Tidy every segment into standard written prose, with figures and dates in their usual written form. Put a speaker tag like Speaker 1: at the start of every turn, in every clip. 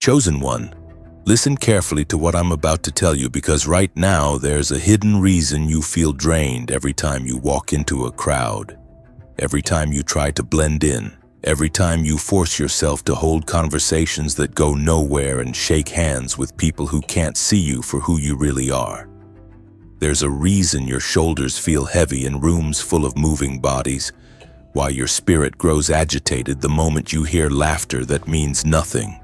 Speaker 1: Chosen one, listen carefully to what I'm about to tell you, because right now there's a hidden reason you feel drained every time you walk into a crowd, every time you try to blend in, every time you force yourself to hold conversations that go nowhere and shake hands with people who can't see you for who you really are. There's a reason your shoulders feel heavy in rooms full of moving bodies, why your spirit grows agitated the moment you hear laughter that means nothing,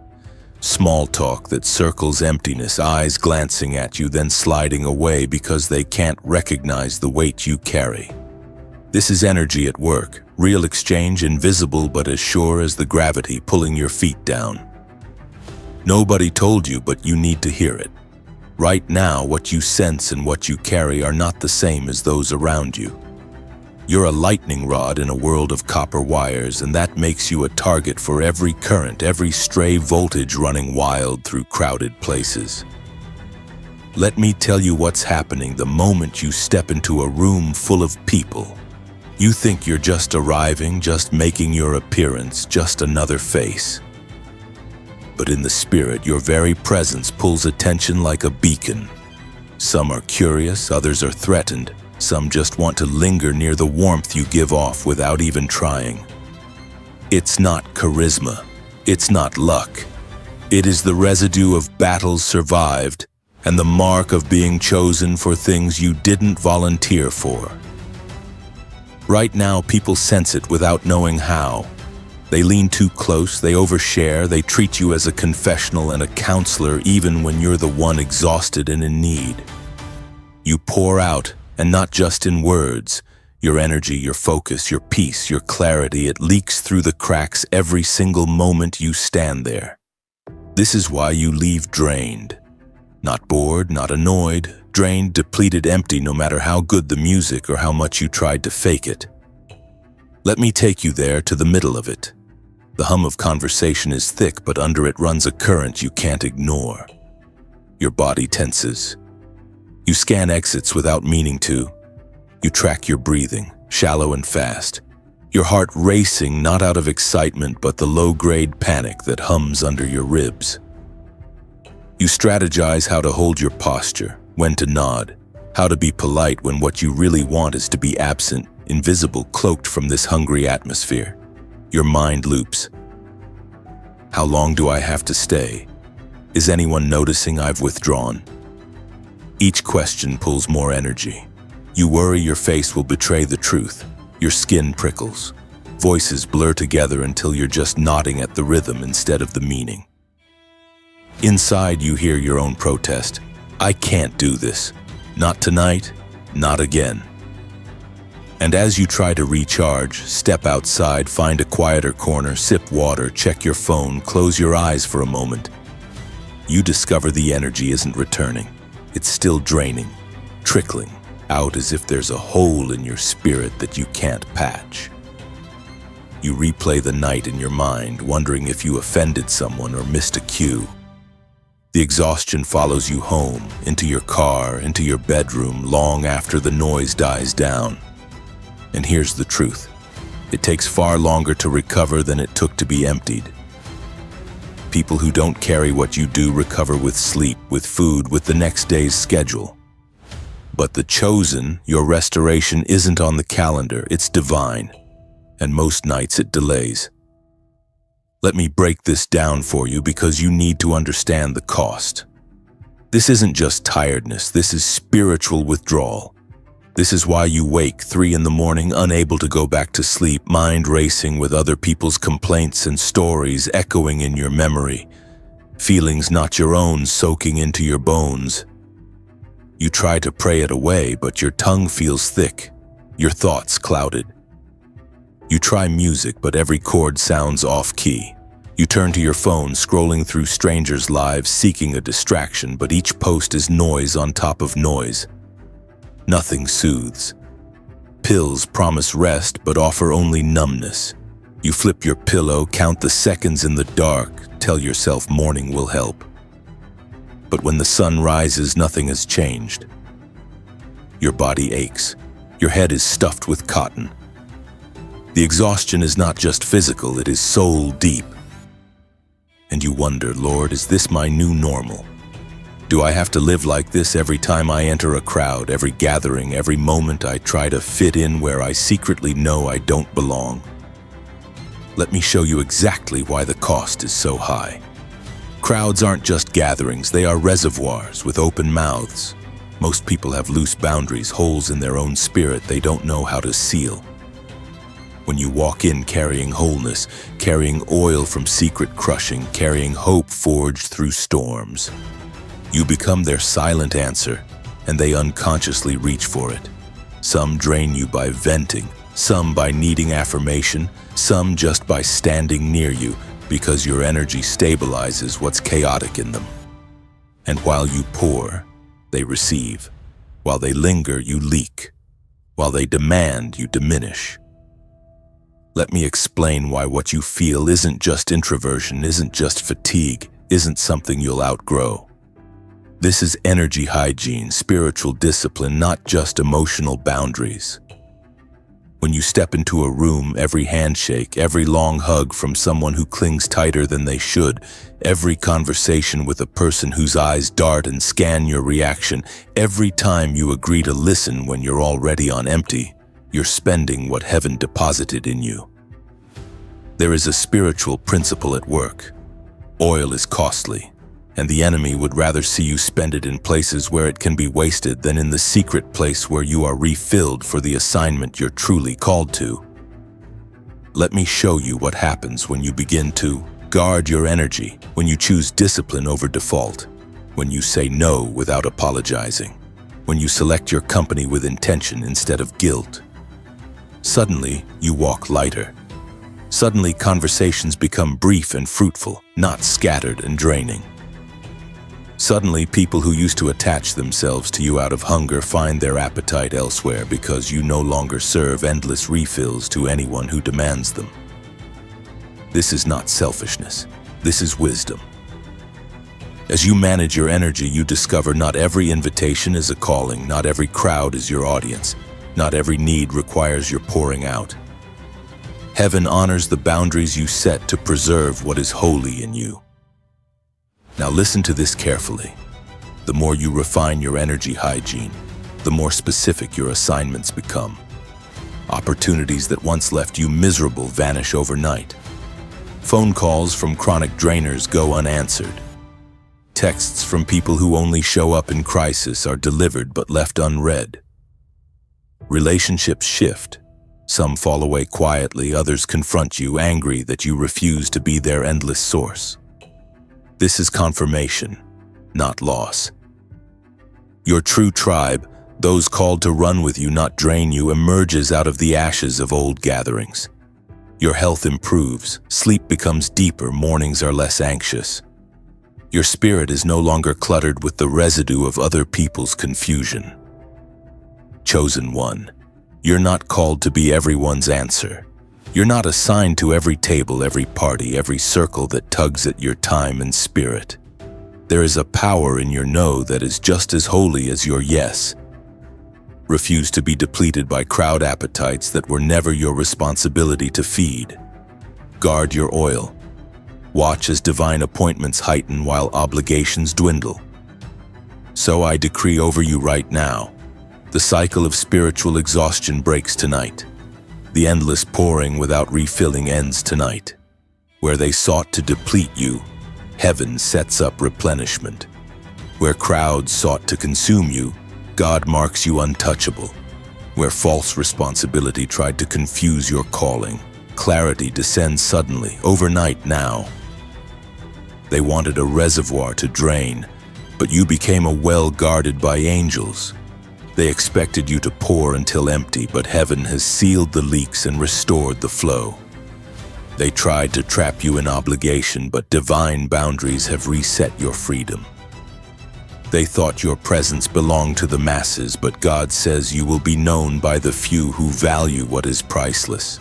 Speaker 1: small talk that circles emptiness, eyes glancing at you then sliding away because they can't recognize the weight you carry. This is energy at work, real exchange, invisible but as sure as the gravity pulling your feet down. Nobody told you, but you need to hear it. Right now, what you sense and what you carry are not the same as those around you. You're a lightning rod in a world of copper wires, and that makes you a target for every current, every stray voltage running wild through crowded places. Let me tell you what's happening the moment you step into a room full of people. You think you're just arriving, just making your appearance, just another face. But in the spirit, your very presence pulls attention like a beacon. Some are curious, others are threatened. Some just want to linger near the warmth you give off without even trying. It's not charisma. It's not luck. It is the residue of battles survived and the mark of being chosen for things you didn't volunteer for. Right now, people sense it without knowing how. They lean too close, they overshare, they treat you as a confessional and a counselor even when you're the one exhausted and in need. You pour out, and not just in words. Your energy, your focus, your peace, your clarity, it leaks through the cracks every single moment you stand there. This is why you leave drained. Not bored, not annoyed, drained, depleted, empty, no matter how good the music or how much you tried to fake it. Let me take you there, to the middle of it. The hum of conversation is thick, but under it runs a current you can't ignore. Your body tenses. You scan exits without meaning to. You track your breathing, shallow and fast. Your heart racing, not out of excitement, but the low-grade panic that hums under your ribs. You strategize how to hold your posture, when to nod, how to be polite when what you really want is to be absent, invisible, cloaked from this hungry atmosphere. Your mind loops. How long do I have to stay? Is anyone noticing I've withdrawn? Each question pulls more energy. You worry your face will betray the truth. Your skin prickles. Voices blur together until you're just nodding at the rhythm instead of the meaning. Inside, you hear your own protest. I can't do this. Not tonight, not again. And as you try to recharge, step outside, find a quieter corner, sip water, check your phone, close your eyes for a moment, you discover the energy isn't returning. It's still draining, trickling out as if there's a hole in your spirit that you can't patch. You replay the night in your mind, wondering if you offended someone or missed a cue. The exhaustion follows you home, into your car, into your bedroom, long after the noise dies down. And here's the truth. It takes far longer to recover than it took to be emptied. People who don't carry what you do recover with sleep, with food, with the next day's schedule. But the chosen, your restoration isn't on the calendar, it's divine. And most nights it delays. Let me break this down for you because you need to understand the cost. This isn't just tiredness, this is spiritual withdrawal. This is why you wake 3 in the morning, unable to go back to sleep, mind racing with other people's complaints and stories echoing in your memory, feelings not your own soaking into your bones. You try to pray it away, but your tongue feels thick, your thoughts clouded. You try music, but every chord sounds off-key. You turn to your phone, scrolling through strangers' lives, seeking a distraction, but each post is noise on top of noise. Nothing soothes. Pills promise rest, but offer only numbness. You flip your pillow, count the seconds in the dark, tell yourself morning will help. But when the sun rises, nothing has changed. Your body aches. Your head is stuffed with cotton. The exhaustion is not just physical, it is soul deep. And you wonder, Lord, is this my new normal? Do I have to live like this every time I enter a crowd, every gathering, every moment I try to fit in where I secretly know I don't belong? Let me show you exactly why the cost is so high. Crowds aren't just gatherings, they are reservoirs with open mouths. Most people have loose boundaries, holes in their own spirit they don't know how to seal. When you walk in carrying wholeness, carrying oil from secret crushing, carrying hope forged through storms, you become their silent answer, and they unconsciously reach for it. Some drain you by venting, some by needing affirmation, some just by standing near you because your energy stabilizes what's chaotic in them. And while you pour, they receive. While they linger, you leak. While they demand, you diminish. Let me explain why what you feel isn't just introversion, isn't just fatigue, isn't something you'll outgrow. This is energy hygiene, spiritual discipline, not just emotional boundaries. When you step into a room, every handshake, every long hug from someone who clings tighter than they should, every conversation with a person whose eyes dart and scan your reaction, every time you agree to listen when you're already on empty, you're spending what heaven deposited in you. There is a spiritual principle at work. Oil is costly, and the enemy would rather see you spend it in places where it can be wasted than in the secret place where you are refilled for the assignment you're truly called to. Let me show you what happens when you begin to guard your energy, when you choose discipline over default, when you say no without apologizing, when you select your company with intention instead of guilt. Suddenly, you walk lighter. Suddenly, conversations become brief and fruitful, not scattered and draining. Suddenly, people who used to attach themselves to you out of hunger find their appetite elsewhere because you no longer serve endless refills to anyone who demands them. This is not selfishness. This is wisdom. As you manage your energy, you discover not every invitation is a calling, not every crowd is your audience, not every need requires your pouring out. Heaven honors the boundaries you set to preserve what is holy in you. Now listen to this carefully. The more you refine your energy hygiene, the more specific your assignments become. Opportunities that once left you miserable vanish overnight. Phone calls from chronic drainers go unanswered. Texts from people who only show up in crisis are delivered but left unread. Relationships shift. Some fall away quietly, others confront you, angry that you refuse to be their endless source. This is confirmation, not loss. Your true tribe, those called to run with you, not drain you, emerges out of the ashes of old gatherings. Your health improves, sleep becomes deeper, mornings are less anxious. Your spirit is no longer cluttered with the residue of other people's confusion. Chosen one, you're not called to be everyone's answer. You're not assigned to every table, every party, every circle that tugs at your time and spirit. There is a power in your no that is just as holy as your yes. Refuse to be depleted by crowd appetites that were never your responsibility to feed. Guard your oil. Watch as divine appointments heighten while obligations dwindle. So I decree over you right now, the cycle of spiritual exhaustion breaks tonight. The endless pouring without refilling ends tonight. Where they sought to deplete you, heaven sets up replenishment. Where crowds sought to consume you, God marks you untouchable. Where false responsibility tried to confuse your calling, clarity descends suddenly, overnight now. They wanted a reservoir to drain, but you became a well guarded by angels. They expected you to pour until empty, but heaven has sealed the leaks and restored the flow. They tried to trap you in obligation, but divine boundaries have reset your freedom. They thought your presence belonged to the masses, but God says you will be known by the few who value what is priceless.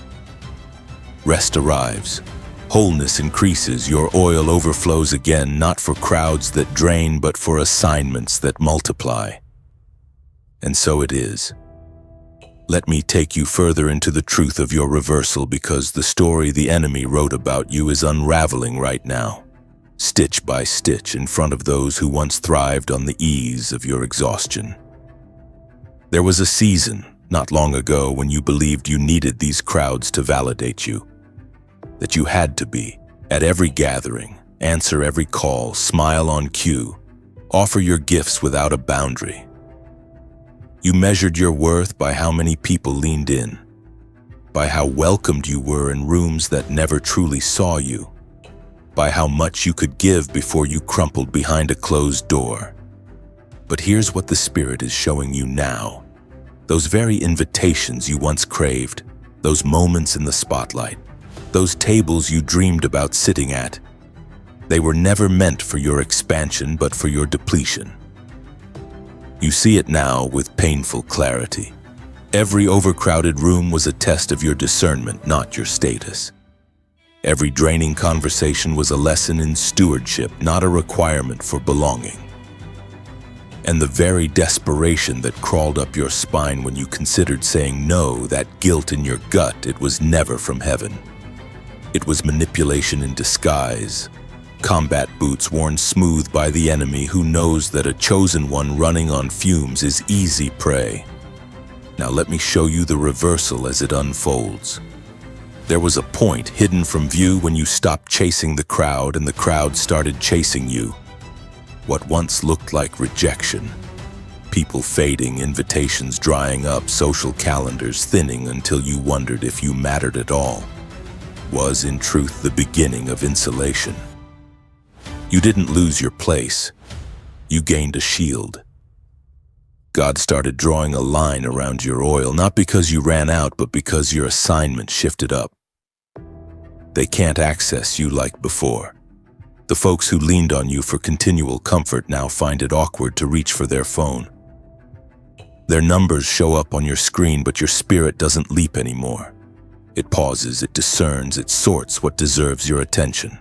Speaker 1: Rest arrives. Wholeness increases. Your oil overflows again, not for crowds that drain, but for assignments that multiply. And so it is. Let me take you further into the truth of your reversal, because the story the enemy wrote about you is unraveling right now. stitch by stitch in front of those who once thrived on the ease of your exhaustion. There was a season, not long ago, when you believed you needed these crowds to validate you, that you had to be, at every gathering, answer every call, smile on cue, offer your gifts without a boundary. You measured your worth by how many people leaned in, by how welcomed you were in rooms that never truly saw you, by how much you could give before you crumpled behind a closed door. But here's what the Spirit is showing you now. Those very invitations you once craved, those moments in the spotlight, those tables you dreamed about sitting at, they were never meant for your expansion but for your depletion. You see it now with painful clarity. Every overcrowded room was a test of your discernment, not your status. Every draining conversation was a lesson in stewardship, not a requirement for belonging. And the very desperation that crawled up your spine when you considered saying no, that guilt in your gut, it was never from heaven. It was manipulation in disguise. Combat boots worn smooth by the enemy who knows that a chosen one running on fumes is easy prey. Now let me show you the reversal as it unfolds. There was a point hidden from view when you stopped chasing the crowd and the crowd started chasing you. What once looked like rejection, people fading, invitations drying up, social calendars thinning until you wondered if you mattered at all, was in truth the beginning of insulation. You didn't lose your place, you gained a shield. God started drawing a line around your oil, not because you ran out, but because your assignment shifted up. They can't access you like before. The folks who leaned on you for continual comfort now find it awkward to reach for their phone. Their numbers show up on your screen, but your spirit doesn't leap anymore. It pauses, it discerns, it sorts what deserves your attention.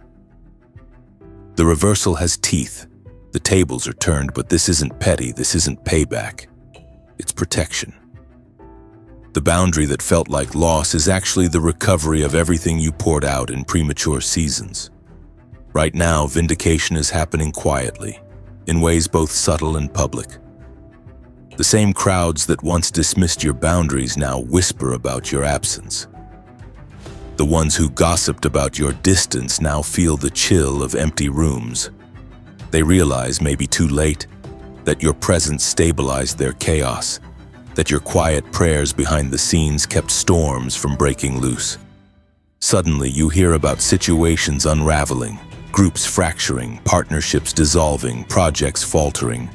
Speaker 1: The reversal has teeth. The tables are turned, but this isn't petty, this isn't payback. It's protection. The boundary that felt like loss is actually the recovery of everything you poured out in premature seasons. Right now, vindication is happening quietly, in ways both subtle and public. The same crowds that once dismissed your boundaries now whisper about your absence. The ones who gossiped about your distance now feel the chill of empty rooms. They realize, maybe too late, that your presence stabilized their chaos, that your quiet prayers behind the scenes kept storms from breaking loose. Suddenly, you hear about situations unraveling, groups fracturing, partnerships dissolving, projects faltering,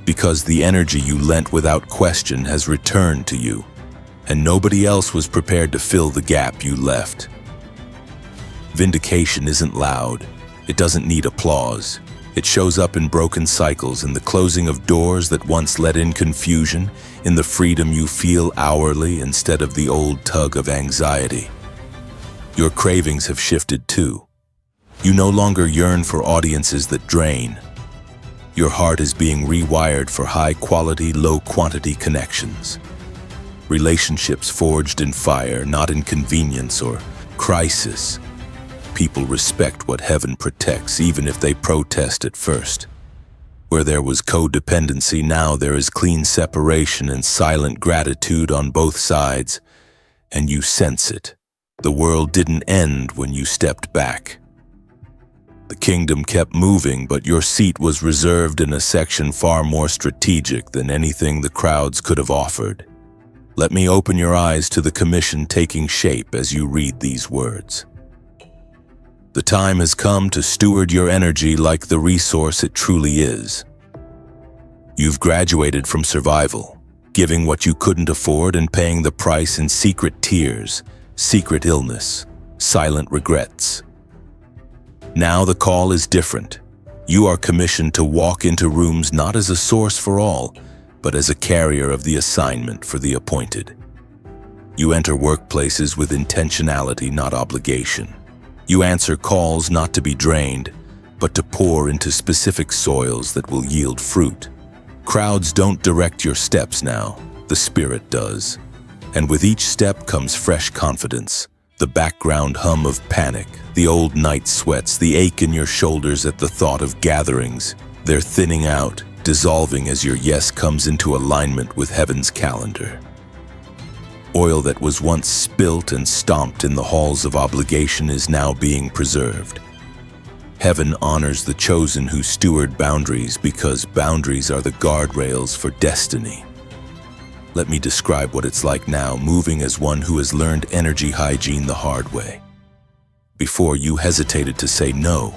Speaker 1: because the energy you lent without question has returned to you, and nobody else was prepared to fill the gap you left. Vindication isn't loud. It doesn't need applause. It shows up in broken cycles, in the closing of doors that once let in confusion, in the freedom you feel hourly instead of the old tug of anxiety. Your cravings have shifted too. You no longer yearn for audiences that drain. Your heart is being rewired for high-quality, low-quantity connections. Relationships forged in fire, not in convenience or crisis. People respect what heaven protects, even if they protest at first. Where there was codependency, now there is clean separation and silent gratitude on both sides, and you sense it. The world didn't end when you stepped back. The kingdom kept moving, but your seat was reserved in a section far more strategic than anything the crowds could have offered. Let me open your eyes to the commission taking shape as you read these words. The time has come to steward your energy like the resource it truly is. You've graduated from survival, giving what you couldn't afford and paying the price in secret tears, secret illness, silent regrets. Now the call is different. You are commissioned to walk into rooms not as a source for all, but as a carrier of the assignment for the appointed. You enter workplaces with intentionality, not obligation. You answer calls not to be drained, but to pour into specific soils that will yield fruit. Crowds don't direct your steps now, the Spirit does. And with each step comes fresh confidence, The background hum of panic, the old night sweats, the ache in your shoulders at the thought of gatherings. They're thinning out, dissolving as your yes comes into alignment with heaven's calendar. Oil that was once spilt and stomped in the halls of obligation is now being preserved. Heaven honors the chosen who steward boundaries because boundaries are the guardrails for destiny. Let me describe what it's like now, moving as one who has learned energy hygiene the hard way. Before, you hesitated to say no.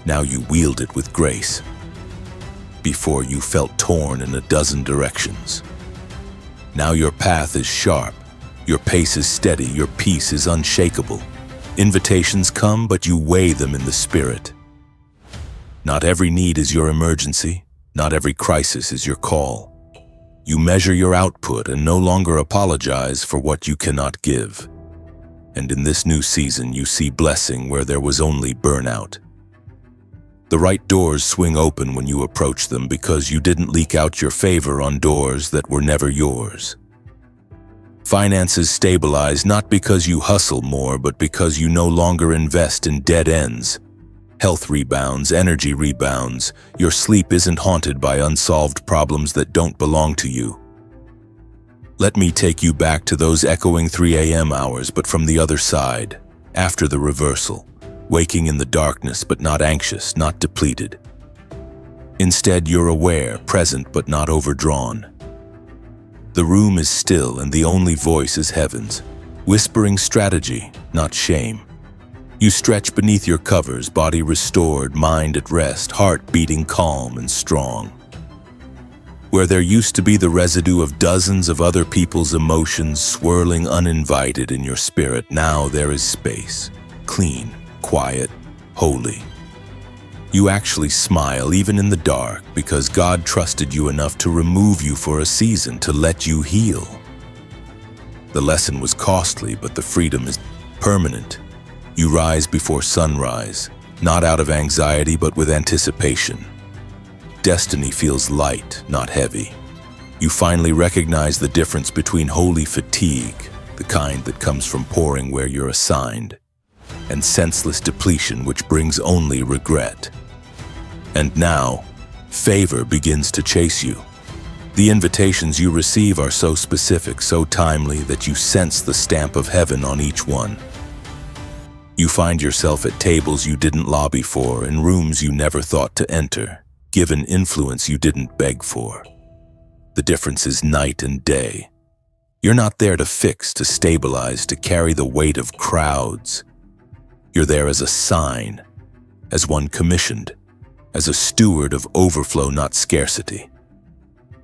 Speaker 1: Now you wield it with grace. Before, you felt torn in a dozen directions. Now your path is sharp, your pace is steady, your peace is unshakable. Invitations come, but you weigh them in the spirit. Not every need is your emergency, not every crisis is your call. You measure your output and no longer apologize for what you cannot give. And in this new season, you see blessing where there was only burnout. The right doors swing open when you approach them because you didn't leak out your favor on doors that were never yours. Finances stabilize not because you hustle more, but because you no longer invest in dead ends. Health rebounds, energy rebounds. Your sleep isn't haunted by unsolved problems that don't belong to you. Let me take you back to those echoing 3 a.m. hours, but from the other side, after the reversal, waking in the darkness but not anxious, not depleted. Instead, you're aware, present but not overdrawn. The room is still and the only voice is heaven's, whispering strategy, not shame. You stretch beneath your covers, body restored, mind at rest, heart beating calm and strong. Where there used to be the residue of dozens of other people's emotions swirling uninvited in your spirit, now there is space, clean, quiet, holy. You actually smile even in the dark because God trusted you enough to remove you for a season to let you heal. The lesson was costly, but the freedom is permanent. You rise before sunrise, not out of anxiety but with anticipation. Destiny feels light, not heavy. You finally recognize the difference between holy fatigue, the kind that comes from pouring where you're assigned, and senseless depletion which brings only regret. And now, favor begins to chase you. The invitations you receive are so specific, so timely, that you sense the stamp of heaven on each one. You find yourself at tables you didn't lobby for, in rooms you never thought to enter, given influence you didn't beg for. The difference is night and day. You're not there to fix, to stabilize, to carry the weight of crowds. You're there as a sign, as one commissioned, as a steward of overflow, not scarcity.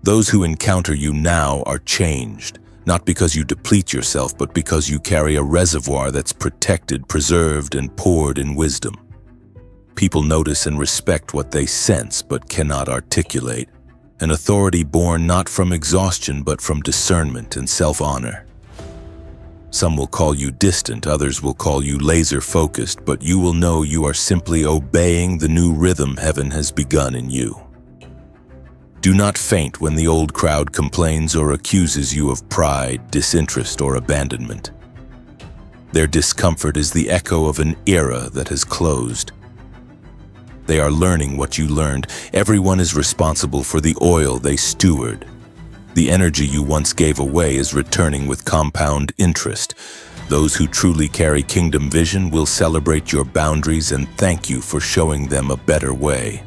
Speaker 1: Those who encounter you now are changed, not because you deplete yourself, but because you carry a reservoir that's protected, preserved, and poured in wisdom. People notice and respect what they sense but cannot articulate, an authority born not from exhaustion but from discernment and self-honor. Some will call you distant, others will call you laser-focused, but you will know you are simply obeying the new rhythm heaven has begun in you. Do not faint when the old crowd complains or accuses you of pride, disinterest, or abandonment. Their discomfort is the echo of an era that has closed. They are learning what you learned. Everyone is responsible for the oil they steward. The energy you once gave away is returning with compound interest. Those who truly carry kingdom vision will celebrate your boundaries and thank you for showing them a better way.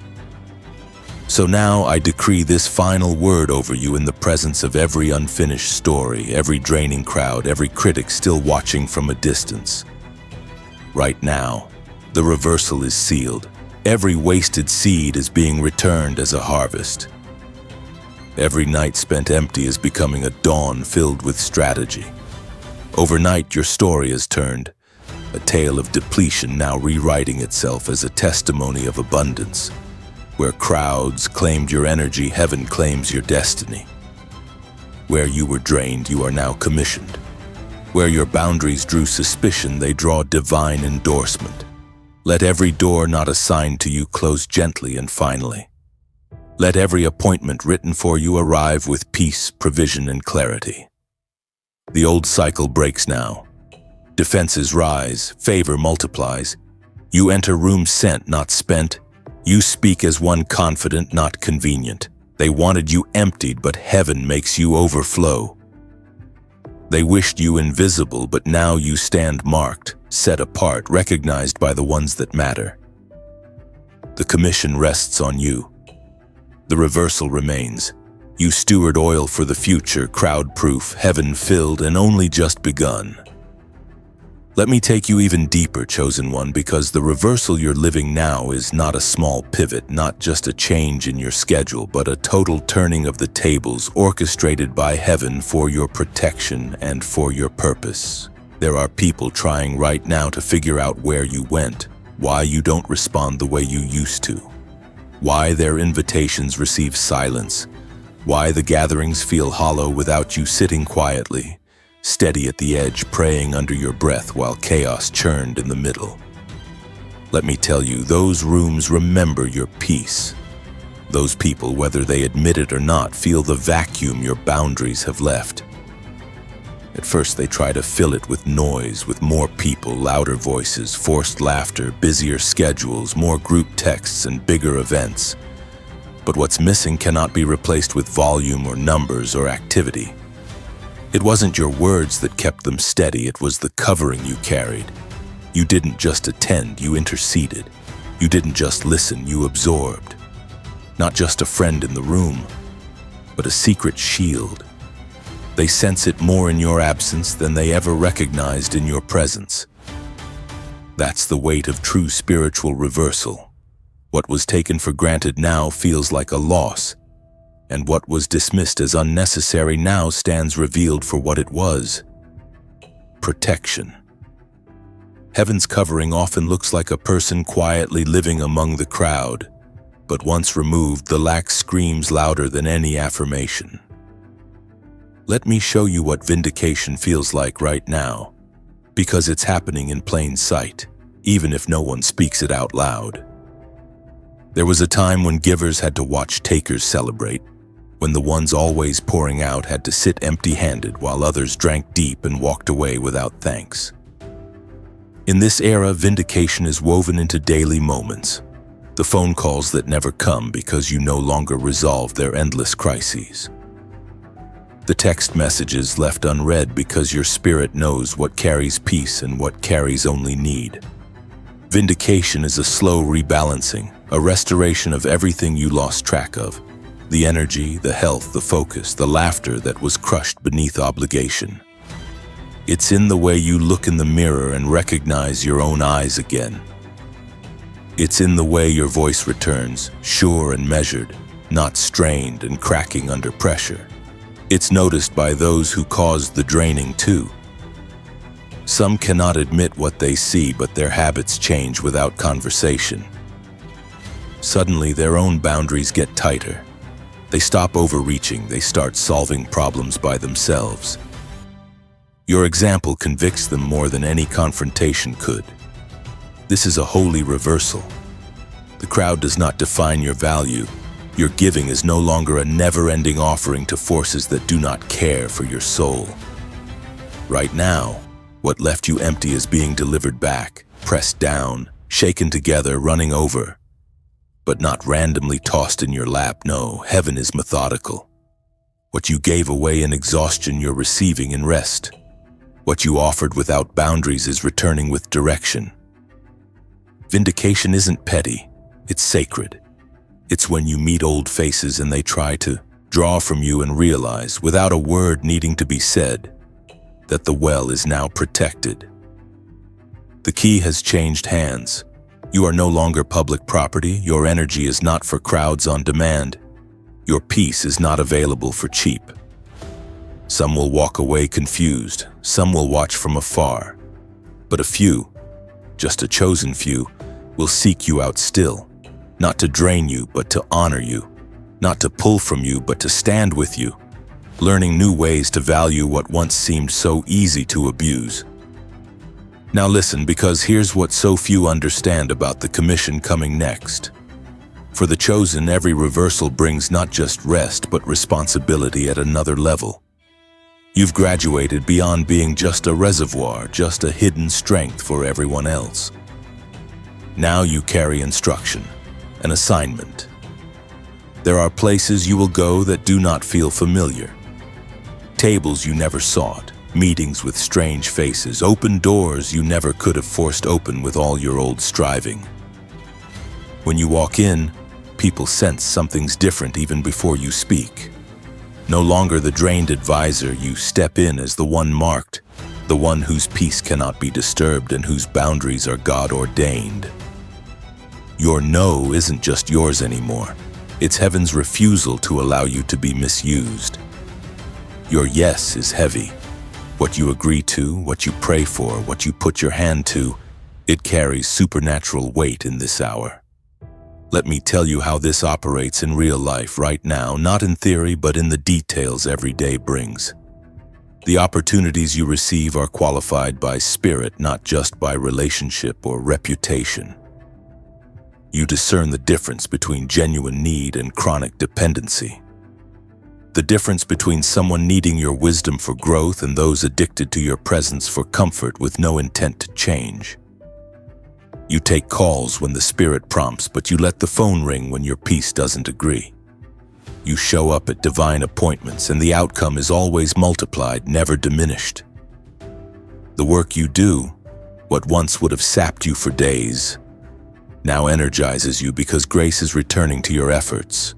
Speaker 1: So now I decree this final word over you in the presence of every unfinished story, every draining crowd, every critic still watching from a distance. Right now, the reversal is sealed. Every wasted seed is being returned as a harvest. Every night spent empty is becoming a dawn filled with strategy. Overnight, your story is turned, a tale of depletion now rewriting itself as a testimony of abundance. Where crowds claimed your energy, heaven claims your destiny. Where you were drained, you are now commissioned. Where your boundaries drew suspicion, they draw divine endorsement. Let every door not assigned to you close gently and finally. Let every appointment written for you arrive with peace, provision, and clarity. The old cycle breaks now. Defenses rise, favor multiplies. You enter room sent, not spent. You speak as one confident, not convenient. They wanted you emptied, but heaven makes you overflow. They wished you invisible, but now you stand marked, set apart, recognized by the ones that matter. The commission rests on you. The reversal remains. You steward oil for the future, crowd-proof, heaven-filled, and only just begun. Let me take you even deeper, chosen one, because the reversal you're living now is not a small pivot, not just a change in your schedule, but a total turning of the tables orchestrated by heaven for your protection and for your purpose. There are people trying right now to figure out where you went, why you don't respond the way you used to, why their invitations receive silence, why the gatherings feel hollow without you sitting quietly, steady at the edge, praying under your breath while chaos churned in the middle. Let me tell you, those rooms remember your peace. Those people, whether they admit it or not, feel the vacuum your boundaries have left. At first, they try to fill it with noise, with more people, louder voices, forced laughter, busier schedules, more group texts, and bigger events. But what's missing cannot be replaced with volume or numbers or activity. It wasn't your words that kept them steady, it was the covering you carried. You didn't just attend, you interceded. You didn't just listen, you absorbed. Not just a friend in the room, but a secret shield. They sense it more in your absence than they ever recognized in your presence. That's the weight of true spiritual reversal. What was taken for granted now feels like a loss, and what was dismissed as unnecessary now stands revealed for what it was: protection. Heaven's covering often looks like a person quietly living among the crowd, but once removed, the lack screams louder than any affirmation. Let me show you what vindication feels like right now, because it's happening in plain sight, even if no one speaks it out loud. There was a time when givers had to watch takers celebrate, when the ones always pouring out had to sit empty-handed while others drank deep and walked away without thanks. In this era, vindication is woven into daily moments, the phone calls that never come because you no longer resolve their endless crises. The text messages left unread because your spirit knows what carries peace and what carries only need. Vindication is a slow rebalancing, a restoration of everything you lost track of. The energy, the health, the focus, the laughter that was crushed beneath obligation. It's in the way you look in the mirror and recognize your own eyes again. It's in the way your voice returns, sure and measured, not strained and cracking under pressure. It's noticed by those who caused the draining too. Some cannot admit what they see, but their habits change without conversation. Suddenly, their own boundaries get tighter. They stop overreaching, they start solving problems by themselves. Your example convicts them more than any confrontation could. This is a holy reversal. The crowd does not define your value. Your giving is no longer a never-ending offering to forces that do not care for your soul. Right now, what left you empty is being delivered back, pressed down, shaken together, running over. But not randomly tossed in your lap. No, heaven is methodical. What you gave away in exhaustion, you're receiving in rest. What you offered without boundaries is returning with direction. Vindication isn't petty, it's sacred. It's when you meet old faces and they try to draw from you and realize, without a word needing to be said, that the well is now protected. The key has changed hands. You are no longer public property. Your energy is not for crowds on demand. Your peace is not available for cheap. Some will walk away confused. Some will watch from afar. But a few, just a chosen few, will seek you out still, not to drain you, but to honor you, not to pull from you, but to stand with you, learning new ways to value what once seemed so easy to abuse. Now listen, because here's what so few understand about the commission coming next. For the chosen, every reversal brings not just rest, but responsibility at another level. You've graduated beyond being just a reservoir, just a hidden strength for everyone else. Now you carry instruction, an assignment. There are places you will go that do not feel familiar. Tables you never sought, meetings with strange faces, open doors you never could have forced open with all your old striving. When you walk in, people sense something's different even before you speak. No longer the drained advisor, you step in as the one marked, the one whose peace cannot be disturbed and whose boundaries are God-ordained. Your no isn't just yours anymore. It's heaven's refusal to allow you to be misused. Your yes is heavy. What you agree to, what you pray for, what you put your hand to, it carries supernatural weight in this hour. Let me tell you how this operates in real life right now, not in theory, but in the details every day brings. The opportunities you receive are qualified by spirit, not just by relationship or reputation. You discern the difference between genuine need and chronic dependency. The difference between someone needing your wisdom for growth and those addicted to your presence for comfort with no intent to change. You take calls when the spirit prompts, but you let the phone ring when your peace doesn't agree. You show up at divine appointments and the outcome is always multiplied, never diminished. The work you do, what once would have sapped you for days, now energizes you because grace is returning to your efforts.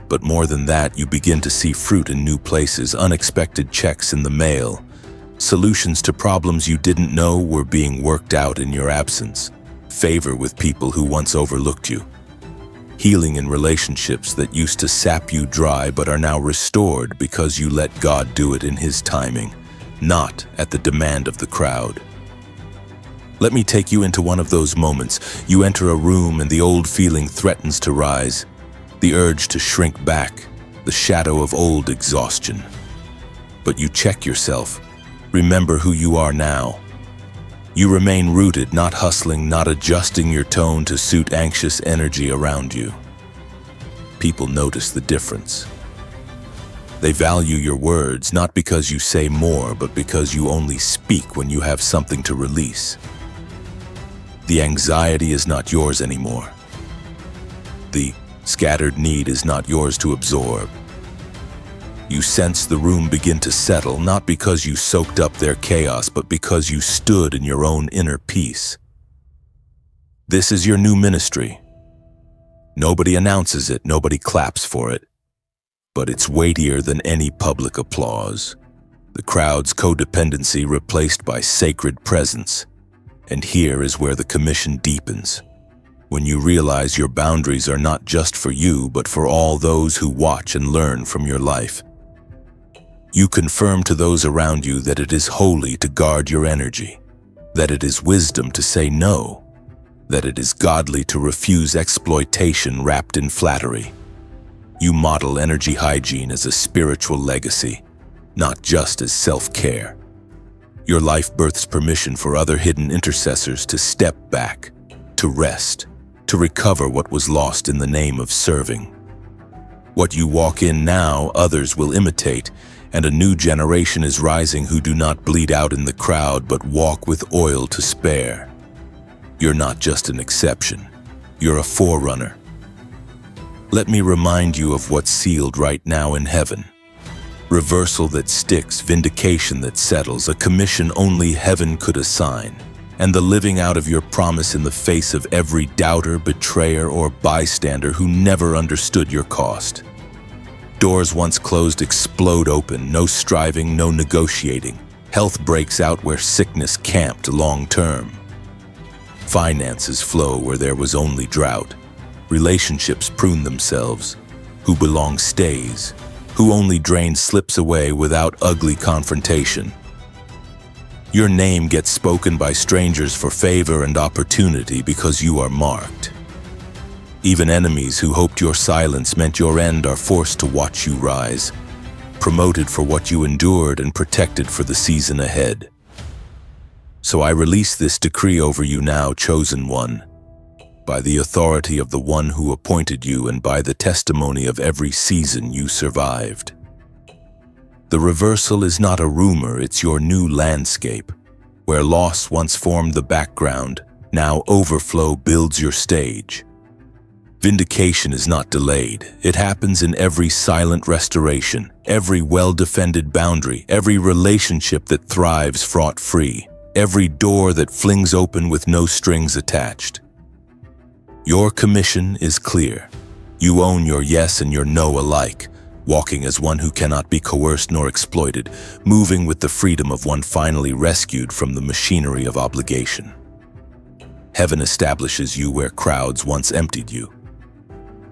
Speaker 1: But more than that, you begin to see fruit in new places, unexpected checks in the mail, solutions to problems you didn't know were being worked out in your absence, favor with people who once overlooked you, healing in relationships that used to sap you dry but are now restored because you let God do it in His timing, not at the demand of the crowd. Let me take you into one of those moments. You enter a room and the old feeling threatens to rise, the urge to shrink back, the shadow of old exhaustion. But you check yourself. Remember who you are now. You remain rooted, not hustling, not adjusting your tone to suit anxious energy around you. People notice the difference. They value your words, not because you say more, but because you only speak when you have something to release. The anxiety is not yours anymore. The scattered need is not yours to absorb. You sense the room begin to settle, not because you soaked up their chaos, but because you stood in your own inner peace. This is your new ministry. Nobody announces it, nobody claps for it, but it's weightier than any public applause. The crowd's codependency replaced by sacred presence. And here is where the commission deepens. When you realize your boundaries are not just for you, but for all those who watch and learn from your life. You confirm to those around you that it is holy to guard your energy, that it is wisdom to say no, that it is godly to refuse exploitation wrapped in flattery. You model energy hygiene as a spiritual legacy, not just as self-care. Your life births permission for other hidden intercessors to step back, to rest, to recover what was lost in the name of serving. What you walk in now, others will imitate, and a new generation is rising who do not bleed out in the crowd but walk with oil to spare. You're not just an exception. You're a forerunner. Let me remind you of what's sealed right now in heaven. Reversal that sticks, vindication that settles, a commission only heaven could assign, and the living out of your promise in the face of every doubter, betrayer, or bystander who never understood your cost. Doors once closed explode open, no striving, no negotiating. Health breaks out where sickness camped long-term. Finances flow where there was only drought. Relationships prune themselves. Who belongs stays. Who only drains slips away without ugly confrontation. Your name gets spoken by strangers for favor and opportunity because you are marked. Even enemies who hoped your silence meant your end are forced to watch you rise, promoted for what you endured and protected for the season ahead. So I release this decree over you now, chosen one, by the authority of the one who appointed you and by the testimony of every season you survived. The reversal is not a rumor, it's your new landscape. Where loss once formed the background, now overflow builds your stage. Vindication is not delayed. It happens in every silent restoration, every well-defended boundary, every relationship that thrives fraught-free, every door that flings open with no strings attached. Your commission is clear. You own your yes and your no alike, walking as one who cannot be coerced nor exploited, moving with the freedom of one finally rescued from the machinery of obligation. Heaven establishes you where crowds once emptied you.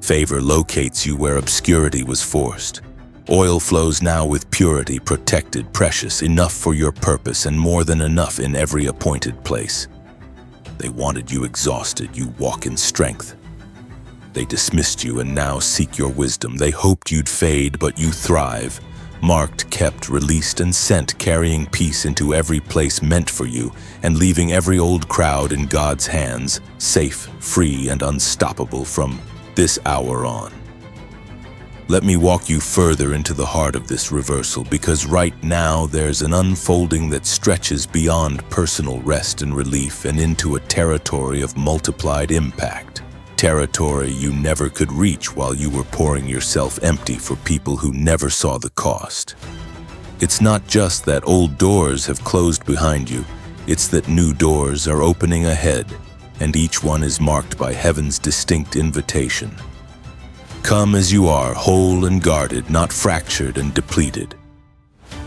Speaker 1: Favor locates you where obscurity was forced. Oil flows now with purity, protected, precious, enough for your purpose and more than enough in every appointed place. They wanted you exhausted, you walk in strength. They dismissed you and now seek your wisdom. They hoped you'd fade, but you thrive. Marked, kept, released, and sent, carrying peace into every place meant for you, and leaving every old crowd in God's hands, safe, free, and unstoppable from this hour on. Let me walk you further into the heart of this reversal, because right now there's an unfolding that stretches beyond personal rest and relief and into a territory of multiplied impact. Territory you never could reach while you were pouring yourself empty for people who never saw the cost. It's not just that old doors have closed behind you, it's that new doors are opening ahead, and each one is marked by heaven's distinct invitation. Come as you are, whole and guarded, not fractured and depleted.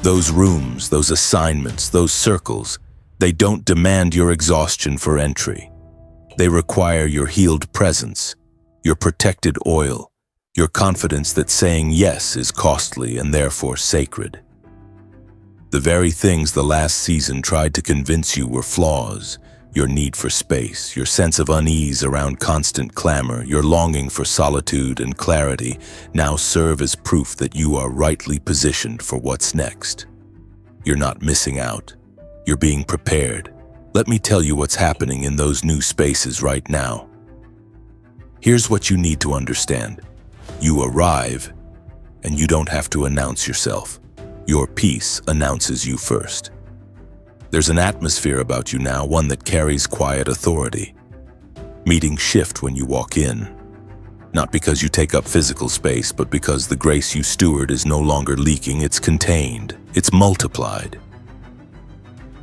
Speaker 1: Those rooms, those assignments, those circles, they don't demand your exhaustion for entry. They require your healed presence, your protected oil, your confidence that saying yes is costly and therefore sacred. The very things the last season tried to convince you were flaws, your need for space, your sense of unease around constant clamor, your longing for solitude and clarity, now serve as proof that you are rightly positioned for what's next. You're not missing out. You're being prepared. Let me tell you what's happening in those new spaces right now. Here's what you need to understand. You arrive, and you don't have to announce yourself. Your peace announces you first. There's an atmosphere about you now, one that carries quiet authority. Meetings shift when you walk in. Not because you take up physical space, but because the grace you steward is no longer leaking, it's contained, it's multiplied.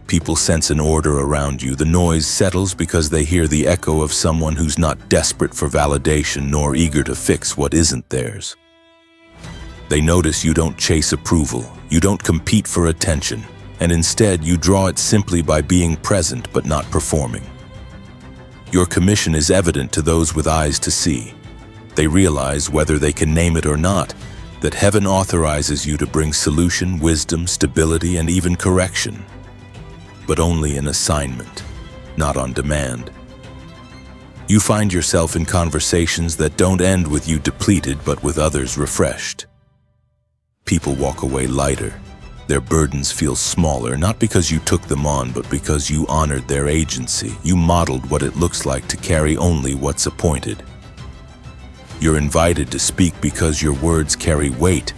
Speaker 1: People sense an order around you. The noise settles because they hear the echo of someone who's not desperate for validation nor eager to fix what isn't theirs. They notice you don't chase approval, you don't compete for attention, and instead you draw it simply by being present but not performing. Your commission is evident to those with eyes to see. They realize, whether they can name it or not, that heaven authorizes you to bring solution, wisdom, stability, and even correction. But only in assignment, not on demand. You find yourself in conversations that don't end with you depleted, but with others refreshed. People walk away lighter. Their burdens feel smaller, not because you took them on, but because you honored their agency. You modeled what it looks like to carry only what's appointed. You're invited to speak because your words carry weight,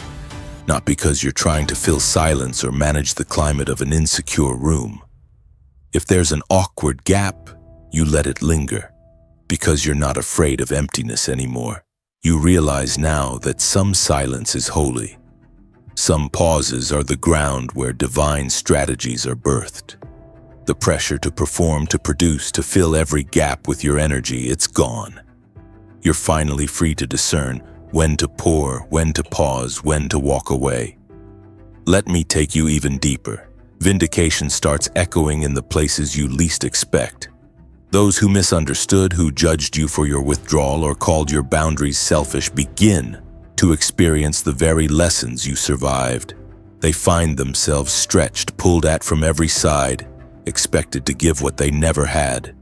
Speaker 1: not because you're trying to fill silence or manage the climate of an insecure room. If there's an awkward gap, you let it linger, because you're not afraid of emptiness anymore. You realize now that some silence is holy. Some pauses are the ground where divine strategies are birthed. The pressure to perform, to produce, to fill every gap with your energy, it's gone. You're finally free to discern when to pour, when to pause, when to walk away. Let me take you even deeper. Vindication starts echoing in the places you least expect. Those who misunderstood, who judged you for your withdrawal or called your boundaries selfish, begin to experience the very lessons you survived. They find themselves stretched, pulled at from every side, expected to give what they never had.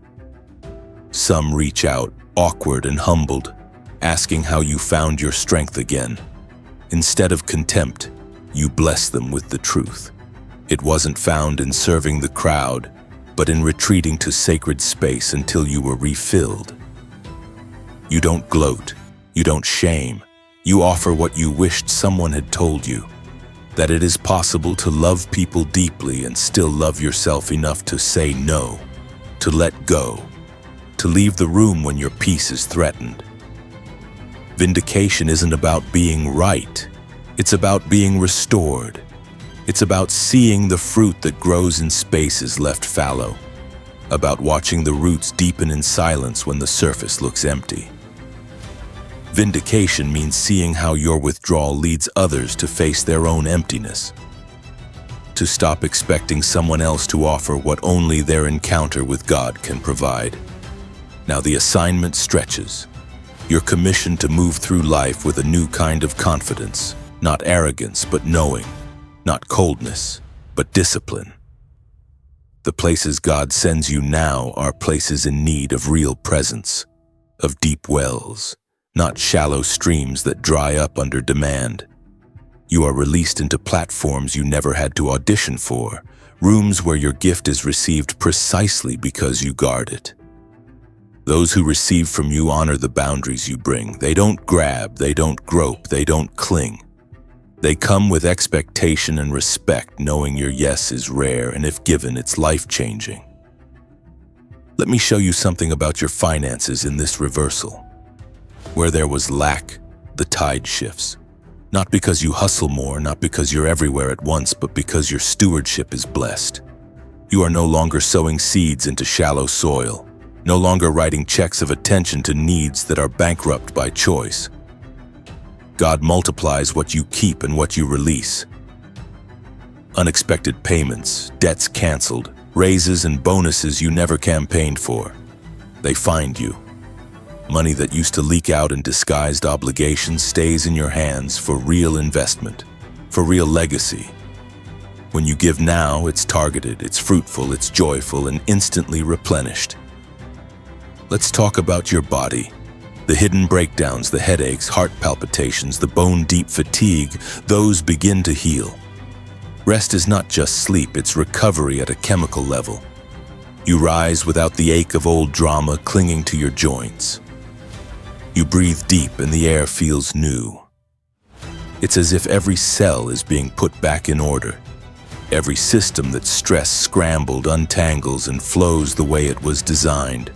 Speaker 1: Some reach out, awkward and humbled, asking how you found your strength again. Instead of contempt, you bless them with the truth. It wasn't found in serving the crowd, but in retreating to sacred space until you were refilled. You don't gloat, you don't shame, you offer what you wished someone had told you. That it is possible to love people deeply and still love yourself enough to say no, to let go, to leave the room when your peace is threatened. Vindication isn't about being right. It's about being restored. It's about seeing the fruit that grows in spaces left fallow, about watching the roots deepen in silence when the surface looks empty. Vindication means seeing how your withdrawal leads others to face their own emptiness, to stop expecting someone else to offer what only their encounter with God can provide. Now the assignment stretches. You're commissioned to move through life with a new kind of confidence, not arrogance, but knowing, not coldness, but discipline. The places God sends you now are places in need of real presence, of deep wells, not shallow streams that dry up under demand. You are released into platforms you never had to audition for, rooms where your gift is received precisely because you guard it. Those who receive from you honor the boundaries you bring. They don't grab, they don't grope, they don't cling. They come with expectation and respect, knowing your yes is rare, and if given, it's life-changing. Let me show you something about your finances in this reversal. Where there was lack, the tide shifts. Not because you hustle more, not because you're everywhere at once, but because your stewardship is blessed. You are no longer sowing seeds into shallow soil, no longer writing checks of attention to needs that are bankrupt by choice. God multiplies what you keep and what you release. Unexpected payments, debts canceled, raises and bonuses you never campaigned for. They find you. Money that used to leak out in disguised obligations stays in your hands for real investment, for real legacy. When you give now, it's targeted, it's fruitful, it's joyful, and instantly replenished. Let's talk about your body. The hidden breakdowns, the headaches, heart palpitations, the bone-deep fatigue, those begin to heal. Rest is not just sleep, it's recovery at a chemical level. You rise without the ache of old drama clinging to your joints. You breathe deep and the air feels new. It's as if every cell is being put back in order. Every system that's stressed, scrambled, untangles, and flows the way it was designed.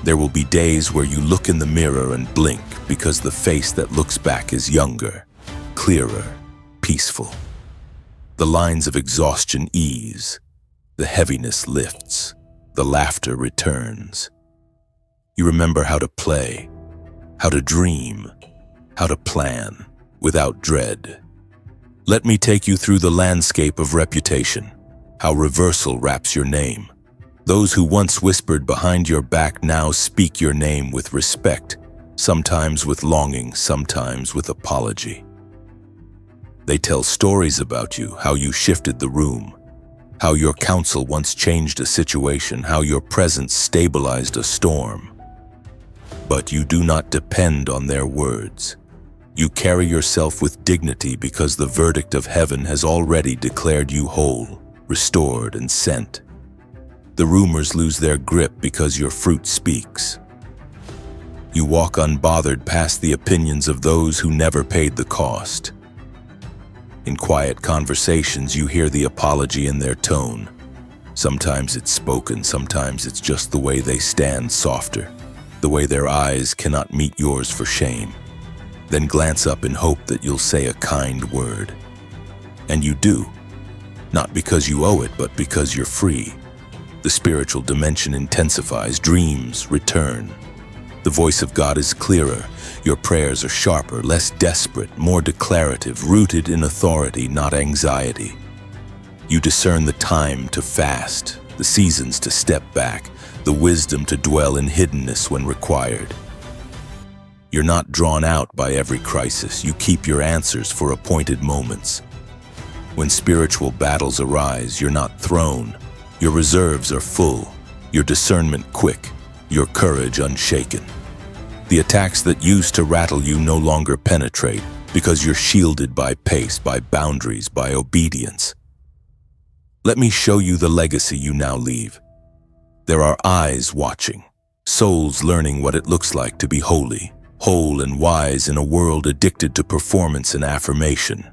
Speaker 1: There will be days where you look in the mirror and blink because the face that looks back is younger, clearer, peaceful. The lines of exhaustion ease. The heaviness lifts. The laughter returns. You remember how to play, how to dream, how to plan without dread. Let me take you through the landscape of reputation, how reversal wraps your name. Those who once whispered behind your back now speak your name with respect, sometimes with longing, sometimes with apology. They tell stories about you, how you shifted the room, how your counsel once changed a situation, how your presence stabilized a storm. But you do not depend on their words. You carry yourself with dignity because the verdict of heaven has already declared you whole, restored, and sent. The rumors lose their grip because your fruit speaks. You walk unbothered past the opinions of those who never paid the cost. In quiet conversations, you hear the apology in their tone. Sometimes it's spoken, sometimes it's just the way they stand softer, the way their eyes cannot meet yours for shame. Then glance up in hope that you'll say a kind word. And you do, not because you owe it, but because you're free. The spiritual dimension intensifies, dreams return. The voice of God is clearer, your prayers are sharper, less desperate, more declarative, rooted in authority, not anxiety. You discern the time to fast, the seasons to step back, the wisdom to dwell in hiddenness when required. You're not drawn out by every crisis, you keep your answers for appointed moments. When spiritual battles arise, you're not thrown. Your reserves are full, your discernment quick, your courage unshaken. The attacks that used to rattle you no longer penetrate because you're shielded by pace, by boundaries, by obedience. Let me show you the legacy you now leave. There are eyes watching, souls learning what it looks like to be holy, whole and wise in a world addicted to performance and affirmation.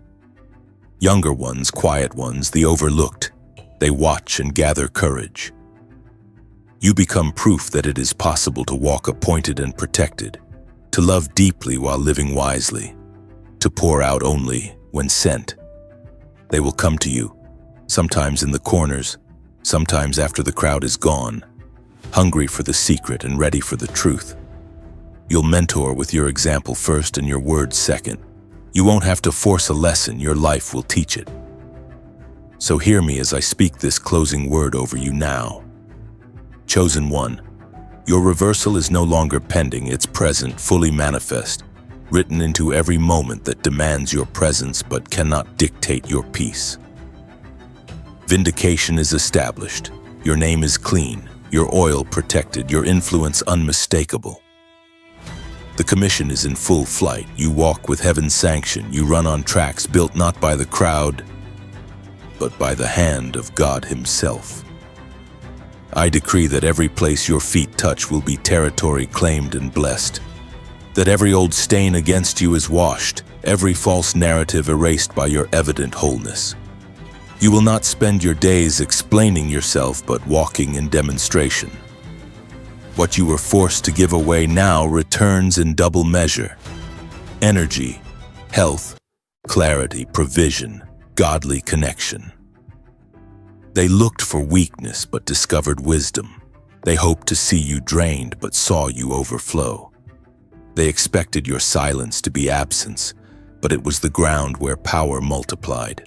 Speaker 1: Younger ones, quiet ones, the overlooked, they watch and gather courage. You become proof that it is possible to walk appointed and protected, to love deeply while living wisely, to pour out only when sent. They will come to you, sometimes in the corners, sometimes after the crowd is gone, hungry for the secret and ready for the truth. You'll mentor with your example first and your words second. You won't have to force a lesson, your life will teach it. So hear me as I speak this closing word over you now. Chosen one, your reversal is no longer pending, it's present, fully manifest, written into every moment that demands your presence but cannot dictate your peace. Vindication is established, your name is clean, your oil protected, your influence unmistakable. The commission is in full flight. You walk with heaven's sanction. You run on tracks built not by the crowd, but by the hand of God Himself. I decree that every place your feet touch will be territory claimed and blessed, that every old stain against you is washed, every false narrative erased by your evident wholeness. You will not spend your days explaining yourself, but walking in demonstration. What you were forced to give away now returns in double measure. Energy, health, clarity, provision, godly connection. They looked for weakness but discovered wisdom. They hoped to see you drained but saw you overflow. They expected your silence to be absence, but it was the ground where power multiplied.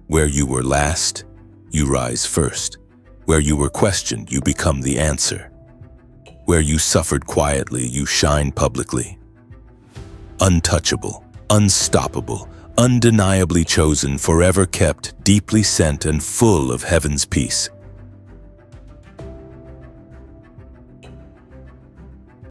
Speaker 1: Where you were last, you rise first. Where you were questioned, you become the answer. Where you suffered quietly, you shine publicly. Untouchable, unstoppable, undeniably chosen, forever kept, deeply sent, and full of heaven's peace.